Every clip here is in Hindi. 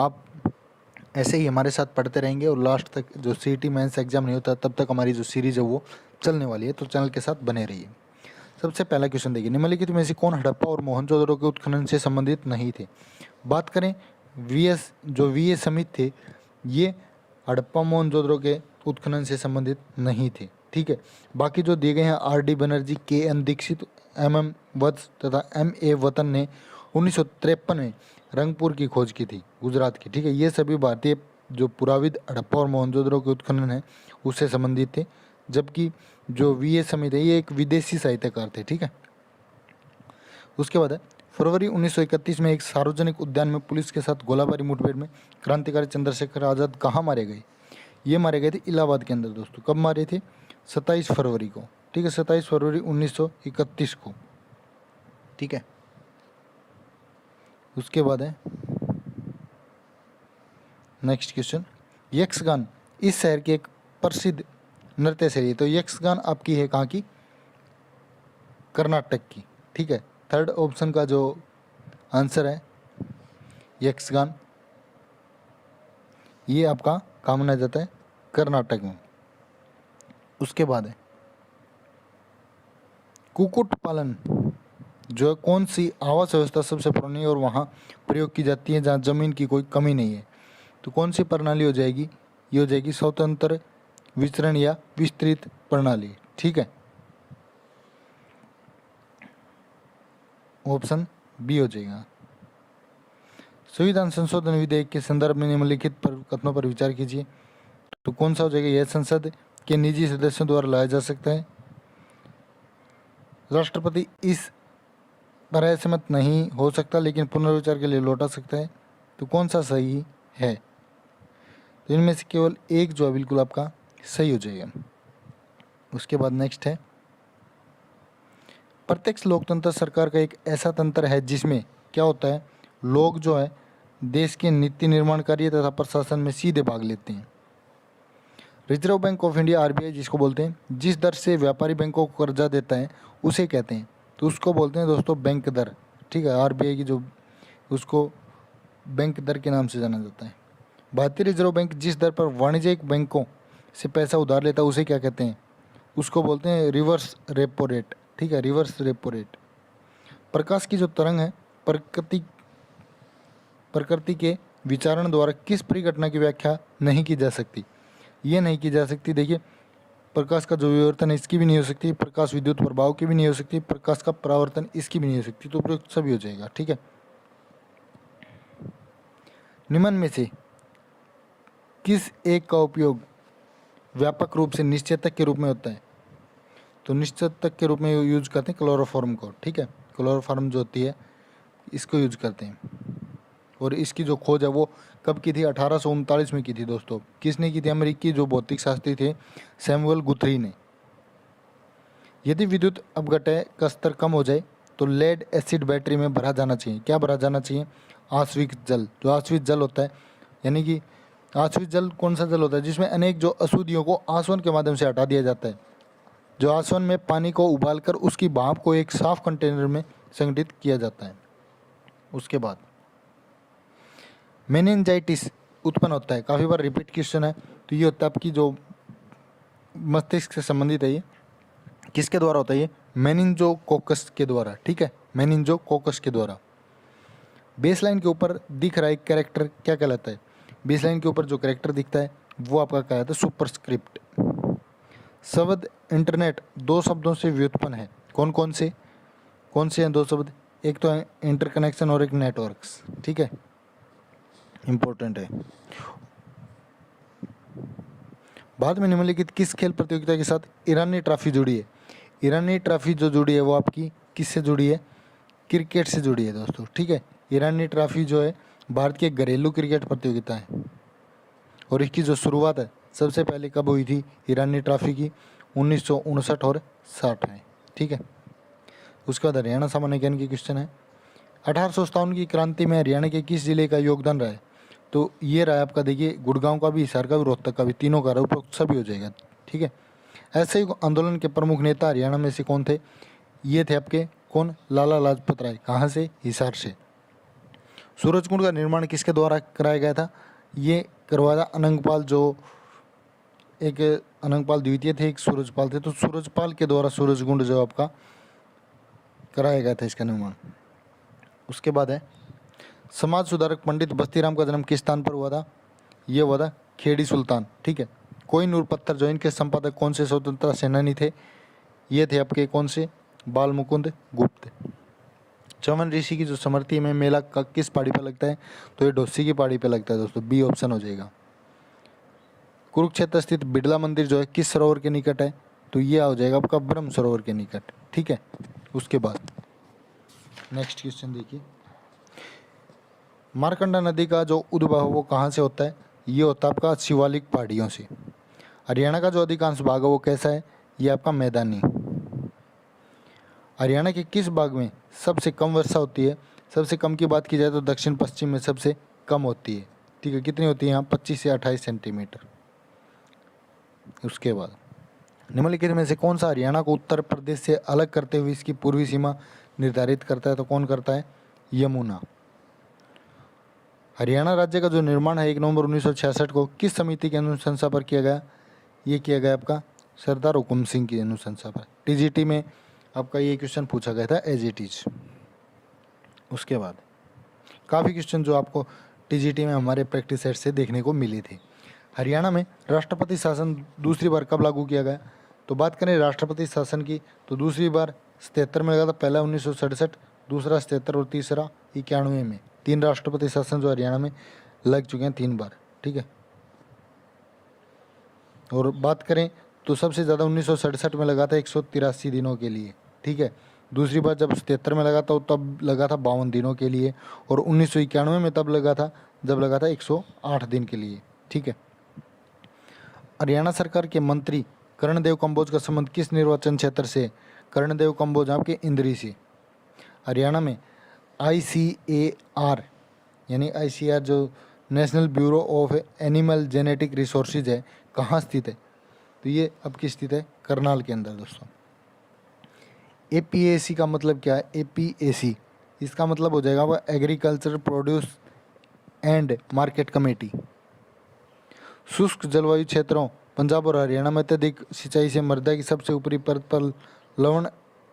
आप ऐसे ही हमारे साथ पढ़ते रहेंगे और लास्ट तक जो सीईटी मेंस एग्जाम नहीं होता तब तक हमारी जो सीरीज है वो चलने वाली है, तो चैनल के साथ बने रहिए। सबसे पहला क्वेश्चन देखिए, निम्नलिखित में से कौन हड़प्पा और मोहनजोदड़ो के उत्खनन से संबंधित नहीं थे? बात करें वी एस समित थे, ये हड़प्पा मोहनजोदड़ो के उत्खनन से संबंधित नहीं थे। ठीक है, बाकी जो दिए गए हैं आर डी बनर्जी, के एन दीक्षित, एम एम वत्स तथा एम ए वतन ने 1953 में रंगपुर की खोज की थी, गुजरात की। ठीक है, ये सभी भारतीय जो पुराविद हड़प्पा और मोहनजोदड़ो के उत्खनन है उससे संबंधित थे, जबकि जो वी एस समित है ये एक विदेशी साहित्यकार थे। ठीक है, उसके बाद है फरवरी 1931 में एक सार्वजनिक उद्यान में पुलिस के साथ गोलाबारी मुठभेड़ में क्रांतिकारी चंद्रशेखर आज़ाद कहाँ मारे गए? ये मारे गए थे इलाहाबाद के अंदर दोस्तों। कब मारे थे? 27 फरवरी को। ठीक है, 27 फरवरी 1931 को। ठीक है, उसके बाद है नेक्स्ट क्वेश्चन, यक्षगान इस शहर की एक प्रसिद्ध नृत्य शैली। तो यक्षगान आपकी है कहाँ की? कर्नाटक की। ठीक है, थर्ड ऑप्शन का जो आंसर है यक्षगान, ये आपका कहाँ मनाया जाता है? कर्नाटक में। उसके बाद है कुक्कुट पालन जो कौन सी आवास व्यवस्था सबसे पुरानी है और वहाँ प्रयोग की जाती है जहाँ जमीन की कोई कमी नहीं है? तो कौन सी प्रणाली हो जाएगी? ये हो जाएगी स्वतंत्र विचरण या विस्तृत प्रणाली। ठीक है, ऑप्शन बी हो जाएगा। संविधान संशोधन विधेयक के संदर्भ में निम्नलिखित पर कथनों पर विचार कीजिए। तो कौन सा हो जाएगा? यह संसद के निजी सदस्यों द्वारा लाया जा सकता है, राष्ट्रपति इस पर असहमत नहीं हो सकता लेकिन पुनर्विचार के लिए लौटा सकता है। तो कौन सा सही है? तो इनमें से केवल एक जो है बिल्कुल आपका सही हो जाएगा। उसके बाद नेक्स्ट है प्रत्यक्ष लोकतंत्र सरकार का एक ऐसा तंत्र है जिसमें क्या होता है, लोग जो है देश के नीति निर्माण कार्य तथा प्रशासन में सीधे भाग लेते हैं। Reserve bank of India RBI जिसको बोलते हैं, जिस दर से व्यापारी बैंकों को कर्जा देता है उसे कहते हैं, तो उसको बोलते हैं दोस्तों बैंक दर। ठीक है, आरबीआई की जो उसको बैंक दर के नाम से जाना जाता है। भारतीय रिजर्व बैंक जिस दर पर वाणिज्यिक बैंकों से पैसा उधार लेता है उसे क्या कहते हैं? उसको बोलते हैं रिवर्स रेपो रेट। ठीक है, रिवर्स रेपो रेट। प्रकाश की जो तरंग है प्रकृति के विचारण द्वारा किस परिघटना की व्याख्या नहीं की जा सकती? ये नहीं की जा सकती। देखिए, प्रकाश का जो विवर्तन है इसकी भी नहीं हो सकती, प्रकाश विद्युत प्रभाव की भी नहीं हो सकती, प्रकाश का परावर्तन इसकी भी नहीं हो सकती, तो उपयुक्त सभी हो जाएगा। ठीक है, निम्न में से किस एक का उपयोग व्यापक रूप से निश्चेतक के रूप में होता है? तो निश्चेतक के रूप में यूज करते हैं क्लोरोफॉर्म को। ठीक है, क्लोरोफॉर्म जो होती है इसको यूज करते हैं, और इसकी जो खोज है वो कब की थी? 1839 में की थी दोस्तों। किसने की थी? अमेरिकी जो भौतिक शास्त्री थे सैमुअल गुथरी ने। यदि विद्युत अपघटय का स्तर कम हो जाए तो लेड एसिड बैटरी में भरा जाना चाहिए। क्या भरा जाना चाहिए? आश्विक जल। जो आश्विक जल होता है, यानी कि आश्विक जल कौन सा जल होता है? जिसमें अनेक जो अशुद्धियों को आसवन के माध्यम से हटा दिया जाता है। जो आसवन में पानी को उबालकर उसकी भाप को एक साफ कंटेनर में संगठित किया जाता है। उसके बाद मेनिंजाइटिस उत्पन्न होता है, काफ़ी बार रिपीट क्वेश्चन है। तो ये होता है आपकी जो मस्तिष्क से संबंधित है, ये किसके द्वारा होता है? ये मेनिंजोकोकस के द्वारा। ठीक है, मेनिंजोकोकस के द्वारा। बेसलाइन के ऊपर दिख रहा एक कैरेक्टर क्या कहलाता है? बेसलाइन के ऊपर जो कैरेक्टर दिखता है वो आपका कहलाता है सुपरस्क्रिप्ट। शब्द इंटरनेट दो शब्दों से व्युत्पन्न है, कौन कौन से हैं दो शब्द? एक तो है इंटरकनेक्शन और एक नेटवर्क्स। ठीक है, इंपॉर्टेंट है। बाद में निम्नलिखित किस खेल प्रतियोगिता के साथ ईरानी ट्रॉफी जुड़ी है? ईरानी ट्रॉफी जो जुड़ी है वो आपकी किससे जुड़ी है? क्रिकेट से जुड़ी है दोस्तों। ठीक है, ईरानी ट्रॉफी जो है भारत की घरेलू क्रिकेट प्रतियोगिता है, और इसकी जो शुरुआत है सबसे पहले कब हुई थी ईरानी ट्रॉफी की? 1959 और 60 में। ठीक है, उसके बाद हरियाणा सामान्य ज्ञान की क्वेश्चन है, 1857 की क्रांति में हरियाणा के किस जिले का योगदान रहा है? तो ये रहा आपका, देखिए गुड़गांव का भी, हिसार का भी, रोहतक का भी, तीनों का उपरोक्त सभी हो जाएगा। ठीक है, ऐसे ही आंदोलन के प्रमुख नेता हरियाणा में से कौन थे? ये थे आपके कौन? लाला लाजपत राय। कहाँ से? हिसार से। सूरजकुंड का निर्माण किसके द्वारा कराया गया था? ये करवाया था अनंगपाल, जो एक अनंगपाल द्वितीय थे, एक सूरजपाल थे, तो सूरजपाल के द्वारा सूरजकुंड जो आपका कराया गया था इसका निर्माण। उसके बाद है समाज सुधारक पंडित बस्तीराम का जन्म किस स्थान पर हुआ था? ये हुआ था खेड़ी सुल्तान, ठीक है। कोहिनूर पत्थर जो इनके संपादक कौन से स्वतंत्रता सेनानी थे? ये थे आपके कौन से? बाल मुकुंद गुप्त। चवन ऋषि की जो स्मृति में मेला का किस पहाड़ी पर लगता है? तो ये डोसी की पहाड़ी पर लगता है दोस्तों, बी ऑप्शन हो जाएगा। कुरुक्षेत्र स्थित बिड़ला मंदिर जो है किस सरोवर के निकट है? तो ये हो जाएगा आपका ब्रह्म सरोवर के निकट, ठीक है। उसके बाद नेक्स्ट क्वेश्चन देखिए, मारकंडा नदी का जो उद्भव वो कहाँ से होता है? ये होता है आपका शिवालिक पहाड़ियों से। हरियाणा का जो अधिकांश भाग है वो कैसा है? ये आपका मैदानी। हरियाणा के किस भाग में सबसे कम वर्षा होती है? सबसे कम की बात की जाए तो दक्षिण पश्चिम में सबसे कम होती है, ठीक है। कितनी होती है यहाँ? 25 से 28 सेंटीमीटर। उसके बाद निम्नलिखित में से कौन सा हरियाणा को उत्तर प्रदेश से अलग करते हुए इसकी पूर्वी सीमा निर्धारित करता है? तो कौन करता है? यमुना। हरियाणा राज्य का जो निर्माण है 1 नवंबर 1966 को किस समिति की अनुशंसा पर किया गया? ये किया गया आपका सरदार हुकुम सिंह की अनुशंसा पर। टीजीटी में आपका ये क्वेश्चन पूछा गया था एज इट इज। उसके बाद काफ़ी क्वेश्चन जो आपको टीजीटी में हमारे प्रैक्टिस सेट से देखने को मिले थे। हरियाणा में राष्ट्रपति शासन दूसरी बार कब लागू किया गया? तो बात करें राष्ट्रपति शासन की तो दूसरी बार 77 में लगा था, पहला 1967, दूसरा 77 और तीसरा 91 में। 3 राष्ट्रपति शासन जो हरियाणा में लग चुके हैं 3 बार, ठीक है। और बात करें तो सबसे ज़्यादा 1967 में लगा था 183 दिनों के लिए, ठीक है। दूसरी बार जब 77 में लगा था तब लगा था 52 दिनों के लिए, और 1991 में तब लगा था जब लगा था 108 दिन के लिए, ठीक है। हरियाणा सरकार के मंत्री कर्णदेव कंबोज का संबंध किस निर्वाचन क्षेत्र से? कर्णदेव कंबोज आपके इंद्री से। हरियाणा में ICAR यानी ICAR जो national bureau of animal genetic resources है, कहाँ स्थित है? तो ये अब की स्थित है करनाल के अंदर दोस्तों। APAC का मतलब क्या है? APAC इसका मतलब हो जाएगा वह agriculture produce and market committee. शुष्क जलवायु क्षेत्रों पंजाब और हरियाणा में अत्यधिक सिंचाई से मृदा की सबसे ऊपरी परत पर लवण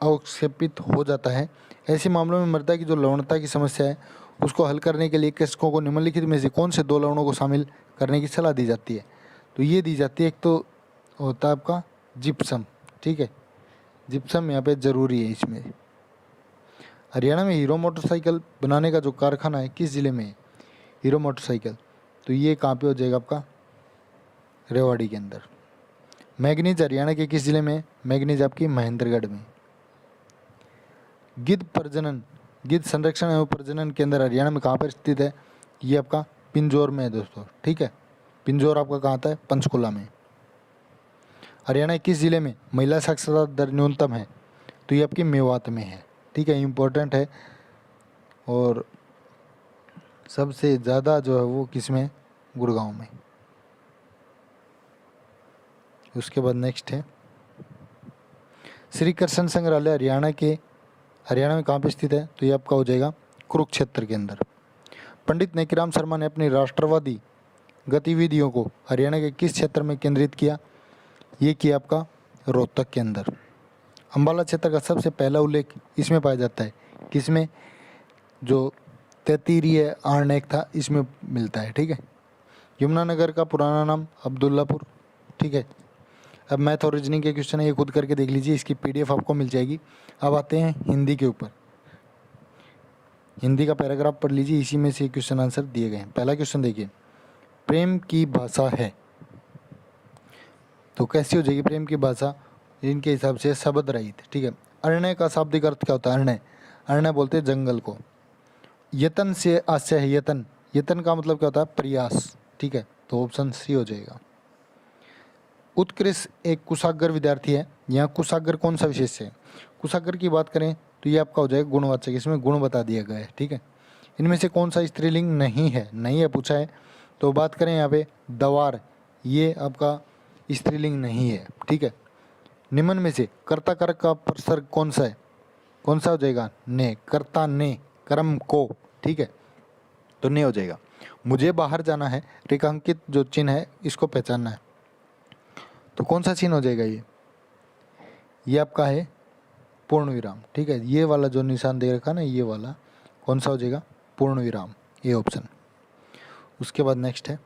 अवक्षेपित हो जाता है। ऐसे मामलों में मृदा की जो लवणता की समस्या है उसको हल करने के लिए कृषकों को निम्नलिखित में से कौन से 2 लवणों को शामिल करने की सलाह दी जाती है? तो ये दी जाती है, एक तो होता है आपका जिप्सम, ठीक है। जिप्सम यहाँ पे ज़रूरी है इसमें। हरियाणा में हीरो मोटरसाइकिल बनाने का जो कारखाना है किस ज़िले में है? हीरो मोटरसाइकिल, तो ये कहाँ पे हो जाएगा आपका? रेवाड़ी के अंदर। मैग्नीज हरियाणा के किस जिले में है? मैग्नीज आपकी महेंद्रगढ़ में। गिद्ध संरक्षण एवं प्रजनन केंद्र हरियाणा में कहाँ पर स्थित है? ये आपका पिंजौर में है दोस्तों, ठीक है। पिंजौर आपका कहाँ आता है? पंचकुला में। हरियाणा के किस जिले में महिला साक्षरता दर न्यूनतम है? तो ये आपकी मेवात में है, ठीक है। इम्पोर्टेंट है। और सबसे ज़्यादा जो है वो किस में? गुड़गांव में। उसके बाद नेक्स्ट है श्री कृष्ण संग्रहालय हरियाणा में कहाँ पे स्थित है? तो ये आपका हो जाएगा कुरुक्षेत्र के अंदर। पंडित नेकीराम शर्मा ने अपनी राष्ट्रवादी गतिविधियों को हरियाणा के किस क्षेत्र में केंद्रित किया? ये किया आपका रोहतक के अंदर। अम्बाला क्षेत्र का सबसे पहला उल्लेख इसमें पाया जाता है, किसमें? जो तैतीरीय आरण्यक था इसमें मिलता है, ठीक है। यमुनानगर का पुराना नाम अब्दुल्लापुर, ठीक है। अब मैथ और रीजनिंग के क्वेश्चन है, ये खुद करके देख लीजिए, इसकी PDF आपको मिल जाएगी। अब आते हैं हिंदी के ऊपर। हिंदी का पैराग्राफ पढ़ लीजिए, इसी में से क्वेश्चन आंसर दिए गए हैं। पहला क्वेश्चन देखिए, प्रेम की भाषा है, तो कैसी हो जाएगी प्रेम की भाषा? इनके हिसाब से शब्द रहित, ठीक है। अरण्य का शाब्दिक अर्थ क्या होता है? अरण्य बोलते हैं जंगल को। यतन से आशय है, यतन का मतलब क्या होता है? प्रयास, ठीक है। तो ऑप्शन सी हो जाएगा। उत्कृष्ट एक कुशाग्र विद्यार्थी है। यहाँ कुशाग्र कौन सा विशेष है? कुशाग्र की बात करें तो ये आपका हो जाएगा गुणवाचक, इसमें गुण बता दिया गया है, ठीक है। इनमें से कौन सा स्त्रीलिंग नहीं है पूछा है। तो बात करें यहाँ पे दवार, ये आपका स्त्रीलिंग नहीं है, ठीक है। निम्न में से कर्ता कारक का प्रसर्ग कौन सा है? कौन सा हो जाएगा? ने। कर्ता ने कर्म को, ठीक है। तो नहीं हो जाएगा। मुझे बाहर जाना है, रेखांकित जो चिन्ह है इसको पहचानना है, तो कौन सा चिन्ह हो जाएगा ये आपका है पूर्ण विराम। ठीक है, ये वाला जो निशान दे रखा ना, ये वाला कौन सा हो जाएगा, पूर्ण विराम, ये ऑप्शन। उसके बाद नेक्स्ट है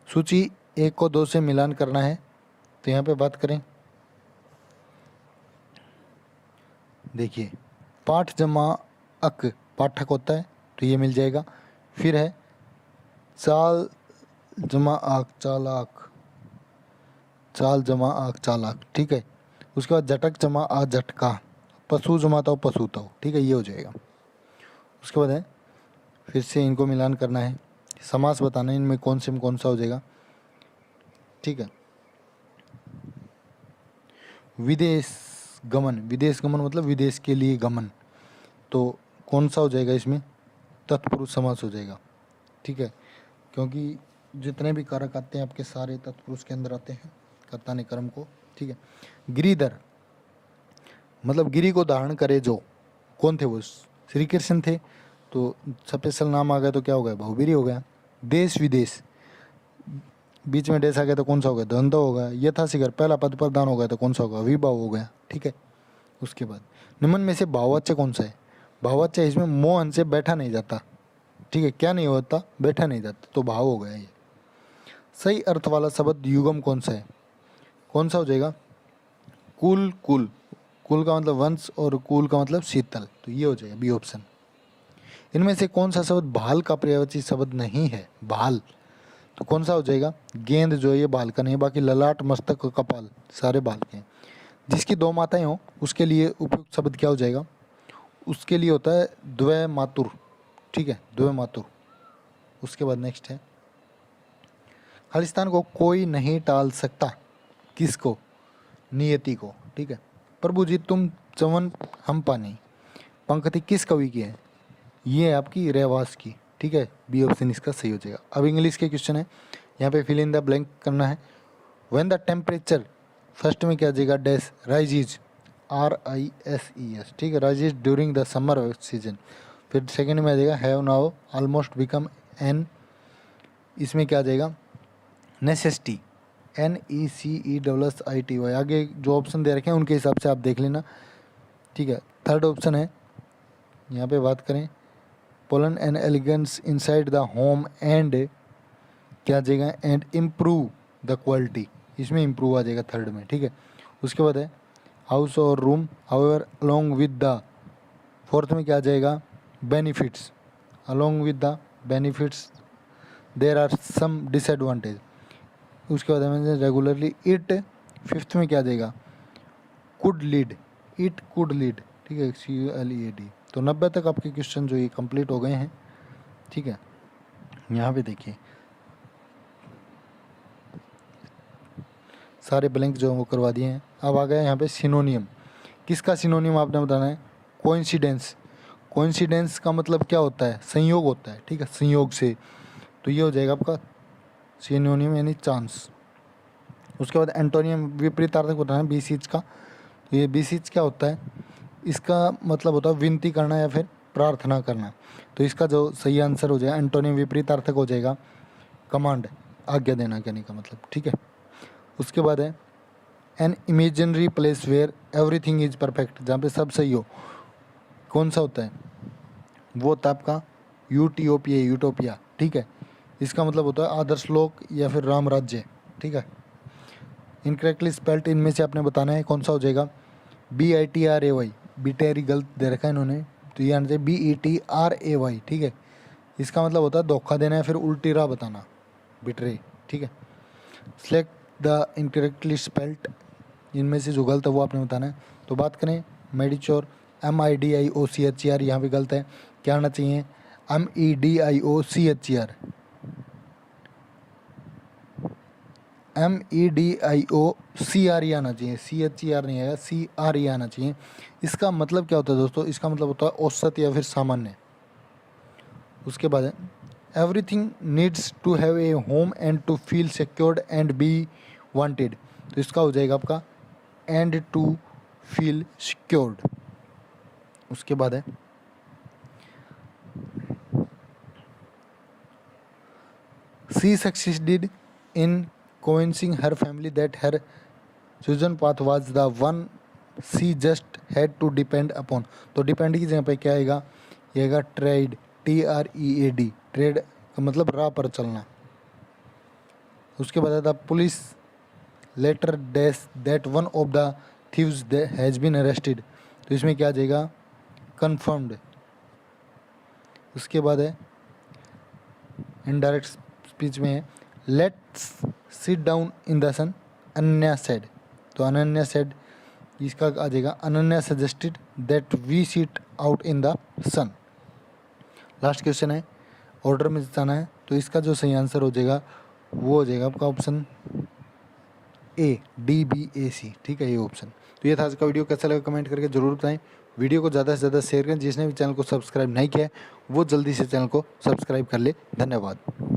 सूची 1 को 2 से मिलान करना है, तो यहाँ पे बात करें, देखिए पाठ जमा अक पाठक होता है, तो ये मिल जाएगा। फिर है चाल जमा आक चालाक, चाल जमा आक चालाक। ठीक है, उसके बाद झटक जमा आ झटका, पशु जमा तो पशु तो। ठीक है, ये हो जाएगा। उसके बाद है फिर से इनको मिलान करना है, समास बताना है इनमें कौन से में कौन सा हो जाएगा। ठीक है, विदेश गमन, विदेश गमन मतलब विदेश के लिए गमन, तो कौन सा हो जाएगा इसमें, तत्पुरुष समास हो जाएगा। ठीक है, क्योंकि जितने भी कारक आते हैं आपके सारे तत्पुरुष के अंदर आते हैं, कर्ता ने कर्म को। ठीक है, गिरिधर मतलब गिरी को धारण करे जो, कौन थे वो, श्री कृष्ण थे, तो स्पेशल नाम आ गया तो क्या हो गया, बहुवीरी हो गया। देश विदेश, बीच में देश आ गया तो कौन सा हो गया, द्वंद्व होगा। यथाशीघ्र पहला पद प्रदान हो गया तो कौन सा होगा, विभाव हो गया। ठीक है, उसके बाद निम्न में से भाववाच्य कौन सा है, भाववाच्य इसमें मोहन से बैठा नहीं जाता। ठीक है, क्या नहीं होता, बैठा नहीं जाता, तो भाव हो गया ये। सही अर्थ वाला शब्द युगम कौन सा है, कौन सा हो जाएगा, कुल, कुल, कुल का मतलब वंश और कुल का मतलब शीतल, तो ये हो जाएगा बी ऑप्शन। इनमें से कौन सा शब्द भाल का पर्यायवाची शब्द नहीं है, भाल, तो कौन सा हो जाएगा, गेंद जो है ये बाल का नहीं है, बाकी ललाट मस्तक और कपाल सारे बाल के हैं। जिसकी 2 माताएं हो उसके लिए उपयुक्त शब्द क्या हो जाएगा, उसके लिए होता है द्वय मातुर। ठीक है, द्वय मातुर। उसके बाद नेक्स्ट है खालिस्तान को कोई नहीं टाल सकता, किसको, नियति को। ठीक है, प्रभु जी तुम चवन हम पानी, पंक्ति किस कवि की है, ये है आपकी रहवास की। ठीक है, बी ऑप्शन इसका सही हो जाएगा। अब इंग्लिश के क्वेश्चन है, यहाँ पे फिल इन द ब्लैंक करना है। व्हेन द टेम्परेचर, फर्स्ट में क्या आ जाएगा, डैश राइजेज, RISES। ठीक है, rises during the summer season. फिर सेकंड में आ जाएगा have now almost become an, इसमें क्या आ जाएगा, नेसेसिटी, NECESSITY। आगे जो ऑप्शन दे रखे हैं उनके हिसाब से आप देख लेना। ठीक है, थर्ड ऑप्शन है, यहाँ पे बात करें pollen and allergens inside the home and क्या आ जाएगा, एंड इम्प्रूव द क्वालिटी, इसमें इम्प्रूव आ जाएगा थर्ड में। ठीक है, उसके बाद है हाउस और room, however along with the, fourth में क्या आ जाएगा, benefits, along with the benefits there are some disadvantage. उसके बाद हमें रेगुलरली इट, फिफ्थ में क्या आ जाएगा, could lead, it could lead. ठीक है, CULEAD। तो 90 तक आपके क्वेश्चन जो ये कंप्लीट हो गए हैं। ठीक है, यहाँ पे देखिए सारे ब्लैंक जो वो करवा दिए हैं। अब आ गया यहाँ पे सिनोनियम, किसका सिनोनियम आपने बताना है, कोइंसिडेंस। कोइंसिडेंस का मतलब क्या होता है, संयोग होता है। ठीक है, संयोग से, तो ये हो जाएगा आपका सिनोनियम यानी चांस। उसके बाद एंटोनियम विपरीतार्थक बताना है बीसीज का। ये बीसीज क्या होता है, इसका मतलब होता है विनती करना या फिर प्रार्थना करना, तो इसका जो सही आंसर हो जाएगा एंटोनियम विपरीतार्थक हो जाएगा कमांड, आज्ञा देना कहने का मतलब। ठीक है, उसके बाद है an imaginary place where everything is perfect, जहाँ पे सब सही हो, कौन सा होता है, वो होता है आपका यूटोपिया, यूटोपिया। ठीक है, इसका मतलब होता है आदर्श लोक या फिर राम राज्य। ठीक है, इनकरेक्टली स्पेल्ट इनमें से आपने बताना है कौन सा हो जाएगा, BITRAY, बिटेरी गलत दे रखा है इन्होंने, तो ये आना चाहिए BETRAY। ठीक है, इसका मतलब होता है धोखा देना है फिर उल्टी राह बताना, बिट्रे। ठीक है, सेलेक्ट द इनकरेक्टली स्पेल्ट, इनमें से जो गलत है वो आपने बताना है। तो बात करें मेडिचोर, MIDIOCHER, यहाँ पे गलत है, क्या आना चाहिए, MEDIOCHER, MEDIOCRE आना चाहिए, CHER नहीं आएगा, CRE आना चाहिए। इसका मतलब क्या होता है दोस्तों, इसका मतलब होता है औसत या फिर सामान्य। उसके बाद है everything needs to have a home and to feel secured and be wanted, तो इसका हो जाएगा आपका एंड टू फील सिक्योर्ड। उसके बाद है she succeeded in convincing her family that her chosen path was the one she just had to depend upon. तो डिपेंड की जगह पे क्या आएगा, ये आएगा ट्रेड, TREAD, ट्रेड का मतलब राह पर चलना। उसके बाद आता police letter dash that one of the thieves has been arrested, तो इसमें क्या आ जाएगा, कन्फर्म्ड। उसके बाद है इनडायरेक्ट स्पीच में है let's sit down in the sun, Ananya said, तो अनन्या सेड इसका आ जाएगा Ananya suggested that we sit out in the sun. Last question है ऑर्डर में जाना है, तो इसका जो सही आंसर हो जाएगा वो हो जाएगा आपका ऑप्शन A, DBAC, ठीक है ये ऑप्शन। तो ये था आज का वीडियो, कैसा लगा कमेंट करके जरूर बताएं। वीडियो को ज़्यादा से ज़्यादा शेयर करें, जिसने भी चैनल को सब्सक्राइब नहीं किया है वो जल्दी से चैनल को सब्सक्राइब कर ले। धन्यवाद।